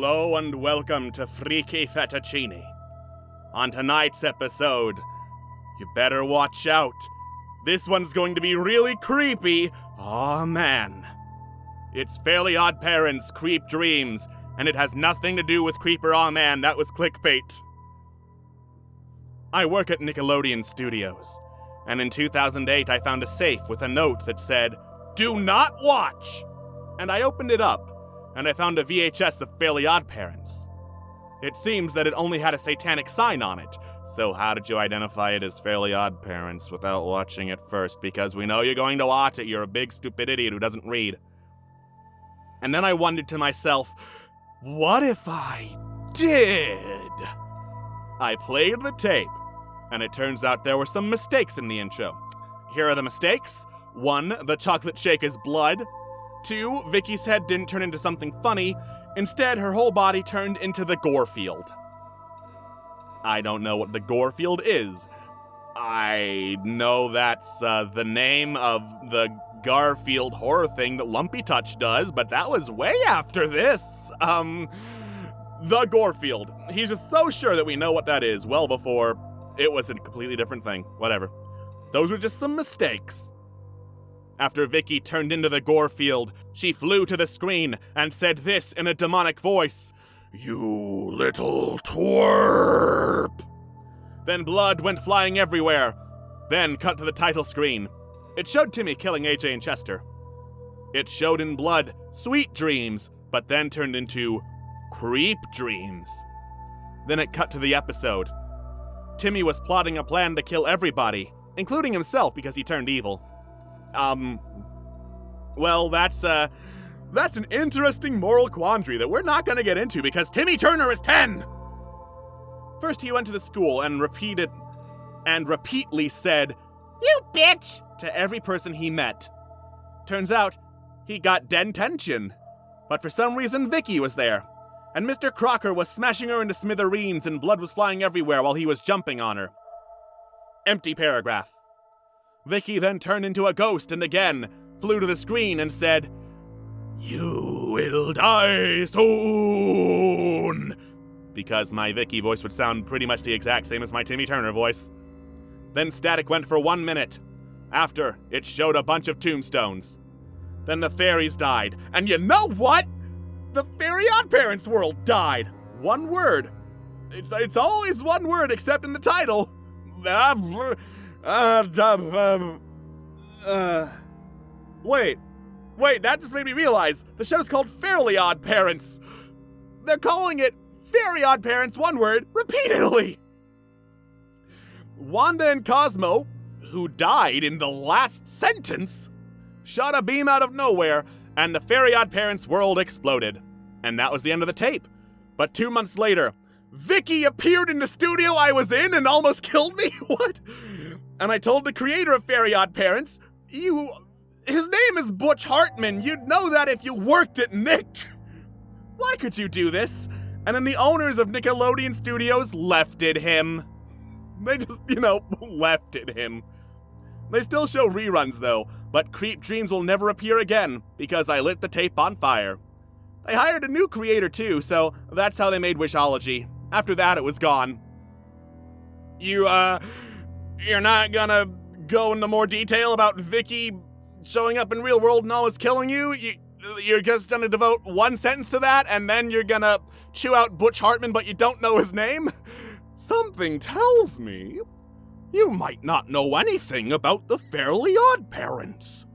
Hello and welcome to Freaky Fettuccine. On tonight's episode, you better watch out. This one's going to be really creepy. Aw, man. It's Fairly Odd Parents' Creep Dreams, and it has nothing to do with Creeper Aw Man. That was clickbait. I work at Nickelodeon Studios, and in 2008 I found a safe with a note that said, "Do not watch!" And I opened it up, and I found a VHS of Fairly Odd Parents. It seems that it only had a satanic sign on it, so how did you identify it as Fairly Odd Parents without watching it first? Because we know you're going to watch it, you're a big stupid idiot who doesn't read. And then I wondered to myself, what if I did? I played the tape, and it turns out there were some mistakes in the intro. Here are the mistakes. 1, the chocolate shake is blood. 2, Vicky's head didn't turn into something funny. Instead, her whole body turned into the Gorefield. I don't know what the Gorefield is. I know that's the name of the Garfield horror thing that Lumpy Touch does, but that was way after this. The Gorefield. He's just so sure that we know what that is, well before it was a completely different thing. Whatever. Those were just some mistakes. After Vicky turned into the Gorefield, she flew to the screen and said this in a demonic voice, "You little twerp!" Then blood went flying everywhere. Then cut to the title screen. It showed Timmy killing AJ and Chester. It showed in blood Sweet Dreams, but then turned into Creep Dreams. Then it cut to the episode. Timmy was plotting a plan to kill everybody, including himself because he turned evil. Well, that's an interesting moral quandary that we're not gonna get into because Timmy Turner is 10! First, he went to the school and repeatedly said, "You bitch!" to every person he met. Turns out, he got detention. But for some reason, Vicky was there. And Mr. Crocker was smashing her into smithereens and blood was flying everywhere while he was jumping on her. Empty paragraph. Vicky then turned into a ghost and again flew to the screen and said, "You will die soon!" Because my Vicky voice would sound pretty much the exact same as my Timmy Turner voice. Then static went for 1 minute. After, it showed a bunch of tombstones. Then the fairies died. And you know what? The Fairly Odd Parents world died. One word. It's always one word except in the title. Wait, that just made me realize the show's called Fairly Odd Parents. They're calling it Very Odd Parents, one word, repeatedly. Wanda and Cosmo, who died in the last sentence, shot a beam out of nowhere, and the Fairly Odd Parents world exploded. And that was the end of the tape. But 2 months later, Vicky appeared in the studio I was in and almost killed me? What? And I told the creator of Fairly Odd Parents, his name is Butch Hartman. You'd know that if you worked at Nick. Why could you do this? And then the owners of Nickelodeon Studios lefted him. They just, lefted him. They still show reruns though, but Creep Dreams will never appear again because I lit the tape on fire. They hired a new creator too, so that's how they made Wishology. After that, it was gone. You're not gonna go into more detail about Vicky showing up in real world and always killing you? You're just gonna devote one sentence to that, and then you're gonna chew out Butch Hartman, but you don't know his name? Something tells me you might not know anything about the Fairly Odd Parents.